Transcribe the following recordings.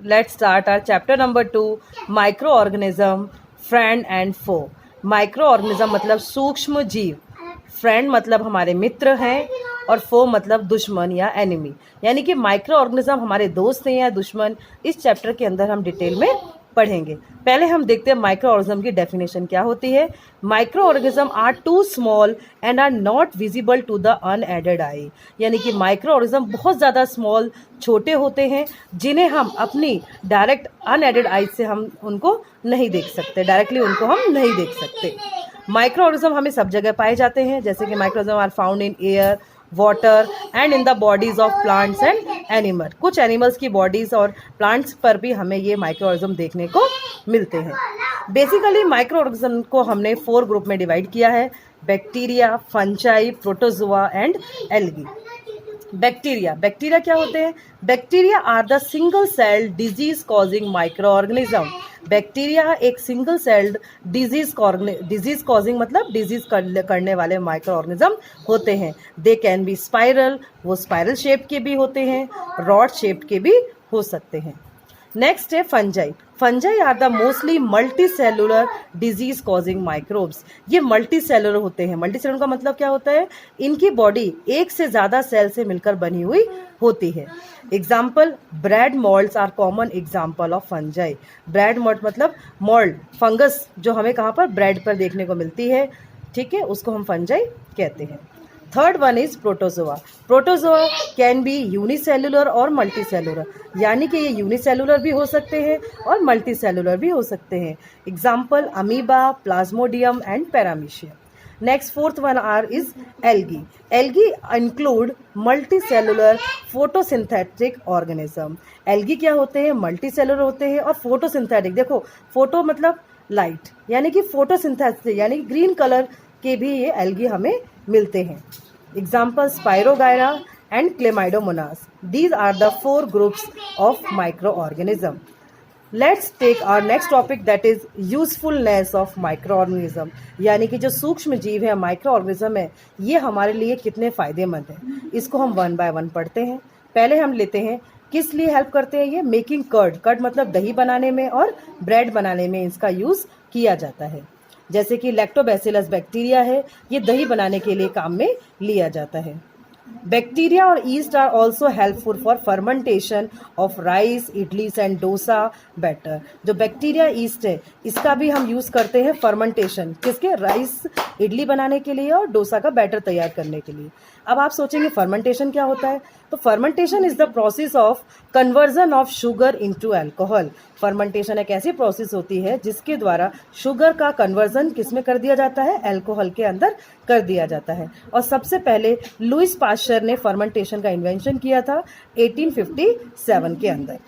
let's start our chapter number 2, microorganism, friend and foe. Microorganism मतलब सूक्ष्म जीव, friend मतलब हमारे मित्र हैं और फो मतलब दुश्मन या एनिमी। यानी कि माइक्रो ऑर्गेनिज्म हमारे दोस्त हैं या दुश्मन, इस चैप्टर के अंदर हम डिटेल में पढ़ेंगे। पहले हम देखते हैं माइक्रो ऑर्गेनिज्म की डेफिनेशन क्या होती है। Micro organism are too small and are not visible to the unaided eye. यानी कि माइक्रो ऑर्गेनिज्म बहुत ज़्यादा स्मॉल, छोटे होते हैं, जिन्हें हम अपनी डायरेक्ट अनएडेड आई से हम उनको नहीं देख सकते, डायरेक्टली उनको हम नहीं देख सकते। माइक्रो ऑर्गेनिज्म हमें सब जगह पाए जाते हैं, जैसे कि micro organism are found in air, water and in the bodies of plants and animal. कुछ एनिमल्स की बॉडीज और प्लांट्स पर भी हमें ये माइक्रो ऑर्गेनिज्म देखने को मिलते हैं। बेसिकली माइक्रो ऑर्गेनिज्म को हमने 4 ग्रुप में डिवाइड किया है: bacteria, fungi, protozoa and algae. Bacteria क्या होते हैं? Bacteria are the single celled disease causing micro organism. Bacteria एक सिंगल सेल्ड डिजीज कॉजिंग मतलब डिजीज करने वाले माइक्रो ऑर्गेनिज्म होते हैं। दे कैन बी स्पाइरल, वो स्पाइरल शेप के भी होते हैं, रॉड शेप के भी हो सकते हैं। नेक्स्ट है fungi. Fungi are the mostly multi cellular disease causing microbes. ये मल्टी सेलुलर होते हैं। मल्टी सेलुलर का मतलब क्या होता है? इनकी बॉडी एक से ज़्यादा सेल से मिलकर बनी हुई होती है। Example, bread moulds are common example of fungi. Bread mould मतलब मोल्ड, फंगस जो हमें कहाँ पर? ब्रेड पर देखने को मिलती है, ठीक है, उसको हम फंजाई कहते हैं। Third one is protozoa. Protozoa can be unicellular और मल्टी सेलुलर, यानी कि ये यूनिसेलुलर भी हो सकते हैं और मल्टी सेलुलर भी हो सकते हैं। Example, amoeba, plasmodium and paramecium. Next fourth one are is algae. Algae include multi cellular photosynthetic organism. Algae क्या होते हैं? मल्टी सेलुलर होते हैं और फोटोसिंथेटिक। देखो, फोटो मतलब लाइट, यानी कि फोटोसिंथेसिस, यानी कि ग्रीन कलर के भी ये एल्गी हमें मिलते हैं। Example, spirogyra and chlamydomonas. These are the 4 groups of micro organism. Let's take our next topic, that is usefulness of micro organism. यानी कि जो सूक्ष्म जीव है, माइक्रो ऑर्गेनिज्म है, ये हमारे लिए कितने फायदेमंद हैं। इसको हम 1 बाय 1 पढ़ते हैं। पहले हम लेते हैं किस लिए हेल्प करते हैं ये? Making curd. कर्ड मतलब दही बनाने में और ब्रेड बनाने में इसका यूज किया जाता है। जैसे कि लैक्टोबैसिलस बैक्टीरिया है, ये दही बनाने के लिए काम में लिया जाता है। बैक्टीरिया और yeast are also helpful for fermentation of rice, idlis and dosa batter. जो बैक्टीरिया ईस्ट है, इसका भी हम यूज करते हैं फर्मेंटेशन, किसके? राइस, इडली बनाने के लिए और डोसा का बैटर तैयार करने के लिए। अब आप सोचेंगे फर्मेंटेशन क्या होता है? तो fermentation is the process of conversion of sugar into alcohol. Fermentation एक ऐसी प्रोसेस होती है जिसके द्वारा शुगर का कन्वर्जन किसमें कर दिया जाता है? अल्कोहल के अंदर कर दिया जाता है। और सबसे पहले लुइस पास्चर ने फर्मेंटेशन का इन्वेंशन किया था 1857 के अंदर।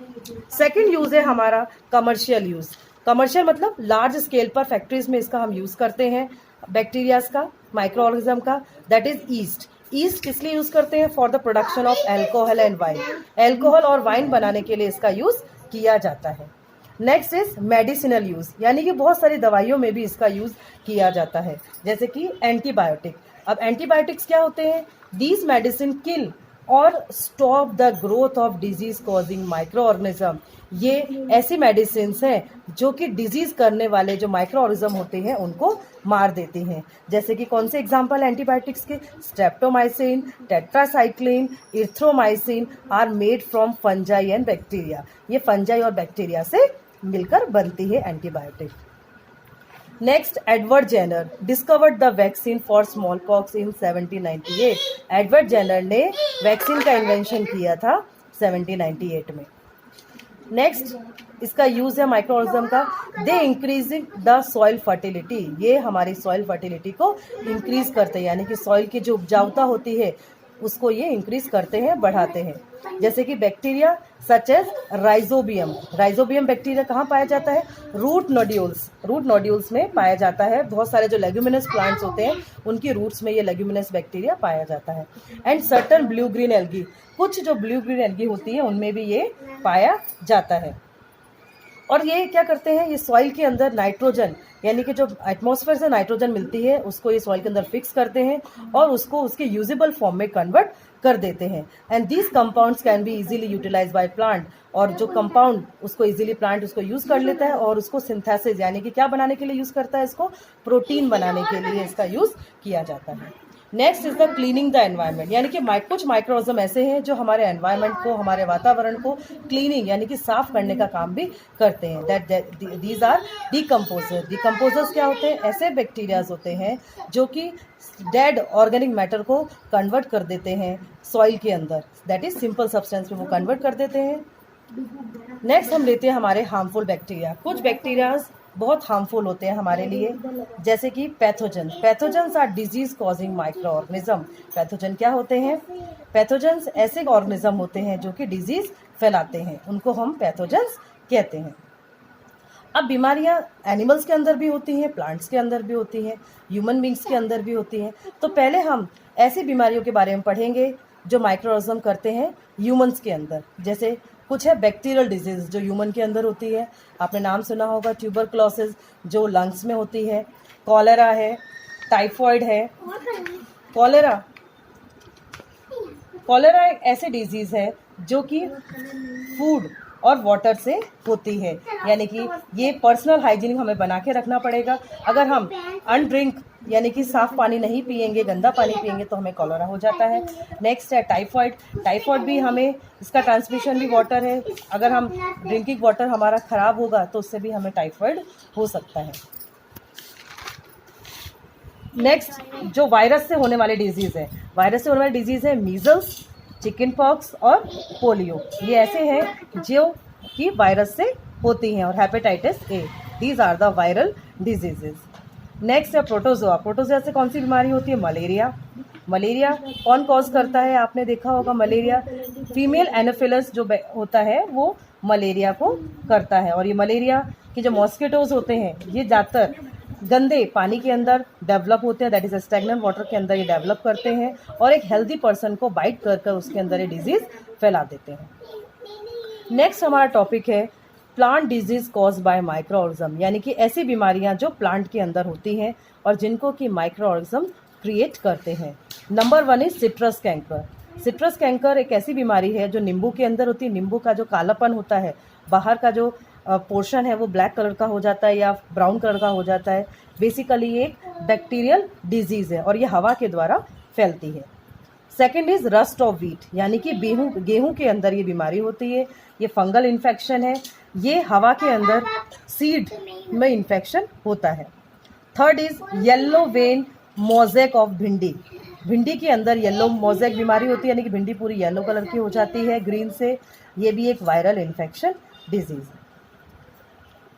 सेकेंड यूज है हमारा कमर्शियल यूज। कमर्शियल मतलब लार्ज स्केल पर फैक्ट्रीज में इसका हम यूज करते हैं बैक्टीरियाज का, माइक्रो ऑर्गेनिज्म का, दैट इज ईस्ट। ईस्ट किस लिए यूज करते हैं? For the production of alcohol and wine. Alcohol और वाइन बनाने के लिए इसका यूज किया जाता है। नेक्स्ट इज मेडिसिनल यूज, यानी कि बहुत सारी दवाइयों में भी इसका यूज किया जाता है, जैसे कि एंटीबायोटिक। अब एंटीबायोटिक्स क्या होते हैं? दीज मेडिसिन किल और stop the growth of disease causing micro organism. ये ऐसी मेडिसिन हैं जो कि डिजीज करने वाले जो माइक्रो ऑर्गेनिज्म होते हैं उनको मार देती हैं। जैसे कि कौन से एग्जाम्पल एंटीबायोटिक्स के? Streptomycin, tetracycline, erythromycin are made from fungi and bacteria. ये फंजाई और बैक्टीरिया से मिलकर बनती है antibiotic. Next, Edward Jenner discovered the vaccine for small pox in 1798। Edward Jenner ने वैक्सीन का इन्वेंशन किया था 1798 में। नेक्स्ट, इसका यूज है माइक्रो ऑर्गेनिज्म का, दे इंक्रीजिंग द सॉइल फर्टिलिटी। ये हमारी सॉइल फर्टिलिटी को इंक्रीज करते हैं, यानी कि सॉइल की जो उपजाऊता होती है उसको ये इंक्रीज करते हैं, बढ़ाते हैं। जैसे कि bacteria such as rhizobium. Rhizobium bacteria कहाँ पाया जाता है? रूट नोड्यूल्स में पाया जाता है। बहुत सारे जो लेग्यूमिनस प्लांट्स होते हैं उनकी रूट्स में ये लेग्यूमिनस बैक्टीरिया पाया जाता है। And certain blue green algae, कुछ जो ब्लू ग्रीन एल्गी होती है उनमें भी ये पाया जाता है। और ये क्या करते हैं? ये सॉइल के अंदर नाइट्रोजन, यानी कि जो एटमॉस्फेयर से नाइट्रोजन मिलती है उसको ये सॉइल के अंदर फिक्स करते हैं और उसको उसके यूजेबल फॉर्म में कन्वर्ट कर देते हैं। And these compounds can be easily utilize by plant, और जो कंपाउंड उसको इजीली प्लांट उसको यूज़ कर लेता है और उसको सिंथेसिस यानी कि क्या बनाने के लिए यूज़ करता है, इसको प्रोटीन बनाने के लिए इसका यूज़ किया जाता है। Next is the cleaning the environment, यानी कि कुछ माइक्रोऑर्गेनिज्म ऐसे हैं जो हमारे एनवायरनमेंट को, हमारे वातावरण को क्लीनिंग यानी कि साफ करने का काम भी करते हैं। These are decomposers. डिकम्पोजर्स क्या होते हैं? ऐसे बैक्टीरियाज होते हैं जो कि डेड ऑर्गेनिक मैटर को कन्वर्ट कर देते हैं सॉइल के अंदर, दैट इज सिंपल सब्सटेंस में वो कन्वर्ट कर देते हैं। नेक्स्ट हम लेते हैं हमारे हार्मफुल बैक्टीरिया। कुछ बैक्टीरियाज बहुत हार्मफुल होते हैं हमारे लिए, जैसे कि pathogens. Pathogens are disease causing micro organism. Pathogen क्या होते हैं? पैथोजेंस ऐसे ऑर्गेनिज्म होते हैं जो कि डिजीज फैलाते हैं, उनको हम पैथोजेंस कहते हैं। अब बीमारियां एनिमल्स के अंदर भी होती हैं, प्लांट्स के अंदर भी होती हैं, ह्यूमन बींग्स के अंदर भी होती हैं। तो पहले हम ऐसी बीमारियों के बारे में पढ़ेंगे जो माइक्रो ऑर्गेनिज्म करते हैं ह्यूमन्स के अंदर। जैसे कुछ है बैक्टीरियल डिजीज जो ह्यूमन के अंदर होती है, आपने नाम सुना होगा ट्यूबरक्लोसिस जो लंग्स में होती है, कॉलेरा है, टाइफॉइड है। कॉलेरा एक ऐसे डिजीज है जो कि फूड और वाटर से होती है, यानी कि ये पर्सनल हाइजीन हमें बना के रखना पड़ेगा। अगर हम अनड्रिंक यानी कि साफ पानी नहीं पिएंगे, गंदा पानी पिएंगे तो हमें कॉलेरा हो जाता है। नेक्स्ट है टाइफॉइड। टाइफॉइड भी हमें, इसका ट्रांसमिशन भी वाटर है। अगर हम ड्रिंकिंग वाटर हमारा खराब होगा तो उससे भी हमें टाइफॉइड हो सकता है। नेक्स्ट जो वायरस से होने वाले डिजीज है, वायरस से होने वाले डिजीज है मीजल्स, चिकन पॉक्स और पोलियो। ये ऐसे हैं जो कि वायरस से होती हैं, और hepatitis A. These are the viral diseases. Next है प्रोटोजोआ। प्रोटोजोआ से कौन सी बीमारी होती है? मलेरिया। मलेरिया कौन कॉज करता है? आपने देखा होगा मलेरिया फीमेल एनोफिलस जो होता है वो मलेरिया को करता है। और ये मलेरिया के जो मॉस्किटोज होते हैं ये ज़्यादातर गंदे पानी के अंदर डेवलप होते हैं, दैट इज स्टैग्नेंट वाटर के अंदर ये डेवलप करते हैं और एक हेल्दी पर्सन को बाइट कर कर उसके अंदर ये डिजीज फैला देते हैं। नेक्स्ट हमारा टॉपिक है plant disease cause by micro organism, यानी कि ऐसी बीमारियां जो प्लांट के अंदर होती हैं और जिनको कि माइक्रो ऑर्गेनिज्म क्रिएट करते हैं। Number 1 is citrus canker. Citrus canker एक ऐसी बीमारी है जो नींबू के अंदर होती है। नींबू का जो कालापन होता है, बाहर का जो पोर्शन है वो ब्लैक कलर का हो जाता है या ब्राउन कलर का हो जाता है। बेसिकली ये एक बैक्टीरियल डिजीज है और ये हवा के द्वारा फैलती है। Second is rust of wheat, यानी कि गेहूं के अंदर ये बीमारी होती है। ये फंगल इन्फेक्शन है, ये हवा के अंदर सीड में इन्फेक्शन होता है। Third is yellow vein mosaic of भिंडी। भिंडी के अंदर येलो मोज़ेक बीमारी होती है, यानी कि भिंडी पूरी येलो कलर की हो जाती है ग्रीन से। ये भी एक वायरल इन्फेक्शन डिजीज है।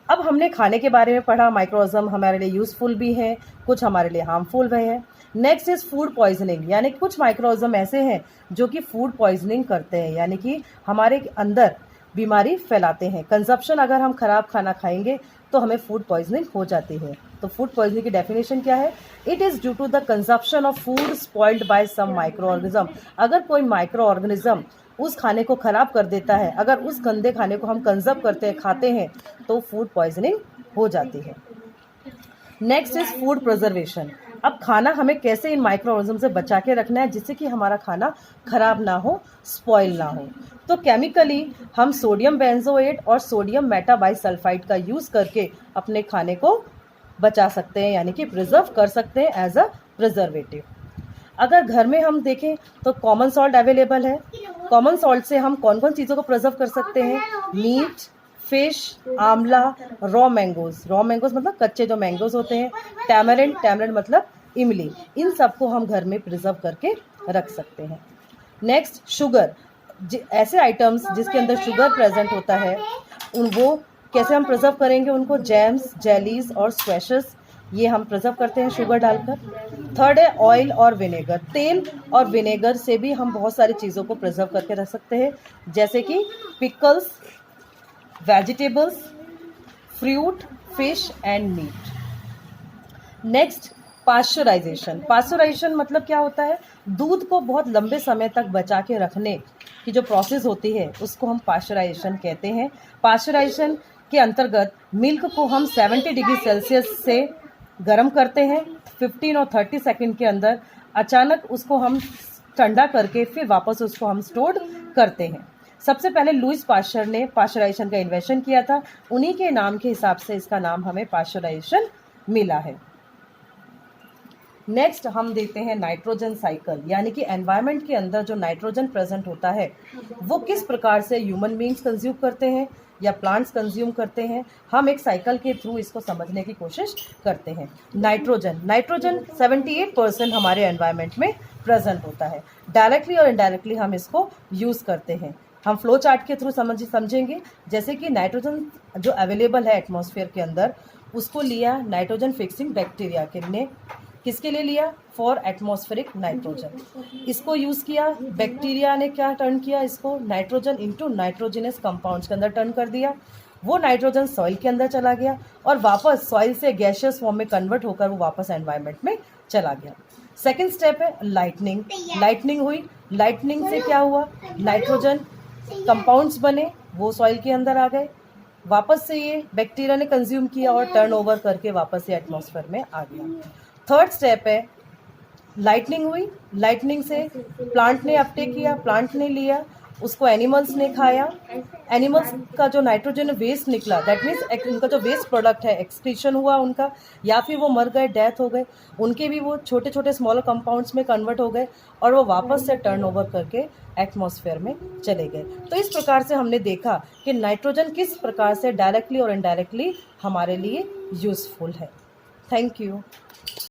अब हमने खाने के बारे में पढ़ा, माइक्रोऑर्गेनिज्म हमारे लिए यूजफुल भी हैं, कुछ हमारे लिए हार्मफुल भी हैं। नेक्स्ट इज फूड पॉइजनिंग, यानी कुछ माइक्रोऑर्गेनिज्म ऐसे हैं जो कि फूड पॉइजनिंग करते हैं, यानी कि हमारे अंदर बीमारी फैलाते हैं। कंजप्शन, अगर हम खराब खाना खाएंगे तो हमें फूड पॉइजनिंग हो जाती है। तो फूड पॉइजनिंग की डेफिनेशन क्या है? It is due to the consumption of food spoiled by some micro organism. अगर कोई माइक्रो ऑर्गेनिज्म उस खाने को खराब कर देता है, अगर उस गंदे खाने को हम कंजर्व करते हैं, खाते हैं, तो फूड पॉइजनिंग हो जाती है। Next is food preservation. अब खाना हमें कैसे इन माइक्रो ऑर्गेनिज्म से बचा के रखना है जिससे कि हमारा खाना खराब ना हो, स्पॉइल ना हो। तो केमिकली हम सोडियम बेंजोएट और सोडियम मेटाबाइसल्फाइड का यूज़ करके अपने खाने को बचा सकते हैं, यानी कि प्रिजर्व कर सकते हैं एज अ प्रिजर्वेटिव। अगर घर में हम देखें तो कॉमन सॉल्ट अवेलेबल है। कॉमन सॉल्ट से हम कौन कौन चीज़ों को प्रिजर्व कर सकते हैं? मीट, फिश, आंवला, रॉ मैंगोज। रॉ मैंगोज मतलब कच्चे जो मैंगोज होते हैं। टैमरिंड, टैमरिंड मतलब इमली। इन सबको हम घर में प्रिजर्व करके रख सकते हैं। नेक्स्ट शुगर, ऐसे आइटम्स जिसके अंदर शुगर प्रेजेंट होता है वो कैसे हम प्रिजर्व करेंगे उनको? जैम्स, जेलीज और स्क्वैशेस, ये हम प्रिजर्व करते हैं शुगर डालकर। थर्ड है ऑयल और विनेगर। तेल और विनेगर से भी हम बहुत सारी चीज़ों को प्रिजर्व करके रख सकते हैं, जैसे कि pickles, vegetables, fruit, fish and meat. Next pasteurisation. Pasteurisation मतलब क्या होता है? दूध को बहुत लंबे समय तक बचा के रखने की जो प्रोसेस होती है उसको हम पास्चराइजेशन कहते हैं। पास्चराइजेशन के अंतर्गत मिल्क को हम 70 डिग्री सेल्सियस से गर्म करते हैं। 15 और 30 सेकंड के अंदर अचानक उसको हम ठंडा करके फिर वापस उसको हम स्टोर करते हैं। सबसे पहले लुईस पाश्चर ने पाश्चराइजेशन का इन्वेंशन किया था, उन्हीं के नाम के हिसाब से इसका नाम हमें पाश्चराइजेशन मिला है। नेक्स्ट हम देखते हैं नाइट्रोजन साइकिल, यानी कि एनवायरनमेंट के अंदर जो नाइट्रोजन प्रेजेंट होता है वो किस प्रकार से ह्यूमन बींग्स कंज्यूम करते हैं या प्लांट्स कंज्यूम करते हैं। हम एक साइकिल के थ्रू इसको समझने की कोशिश करते हैं। नाइट्रोजन 78% हमारे एनवायरनमेंट में प्रेजेंट होता है। डायरेक्टली और इनडायरेक्टली हम इसको यूज़ करते हैं। हम फ्लो चार्ट के थ्रू समझेंगे। जैसे कि नाइट्रोजन जो अवेलेबल है एटमॉस्फेयर के अंदर, उसको लिया नाइट्रोजन फिक्सिंग बैक्टीरिया ने। किसके लिए लिया? For atmospheric nitrogen. इसको यूज़ किया, बैक्टीरिया ने क्या टर्न किया, इसको नाइट्रोजन इनटू नाइट्रोजनस कंपाउंड्स के अंदर टर्न कर दिया। वो नाइट्रोजन सॉइल के अंदर चला गया और वापस सॉइल से गैसियस फॉर्म में कन्वर्ट होकर वो वापस एनवायरनमेंट में चला गया। सेकेंड स्टेप है लाइटनिंग हुई। लाइटनिंग से क्या हुआ? नाइट्रोजन कंपाउंड्स बने, वो सॉइल के अंदर आ गए, वापस से ये बैक्टीरिया ने कंज्यूम किया और टर्न ओवर करके वापस से एटमॉस्फेयर में आ गया। थर्ड स्टेप है लाइटनिंग हुई। लाइटनिंग से प्लांट ने अपटेक किया, प्लांट ने लिया, उसको एनिमल्स ने खाया। एनिमल्स का जो नाइट्रोजन वेस्ट निकला, दैट मीन्स उनका जो वेस्ट प्रोडक्ट है एक्सक्रीशन हुआ उनका, या फिर वो मर गए, डेथ हो गए, उनके भी वो छोटे छोटे स्मॉलर कंपाउंड्स में कन्वर्ट हो गए और वो वापस से टर्न ओवर करके एटमॉस्फेयर में चले गए। तो इस प्रकार से हमने देखा कि नाइट्रोजन किस प्रकार से डायरेक्टली और इनडायरेक्टली हमारे लिए यूजफुल है। Thank you.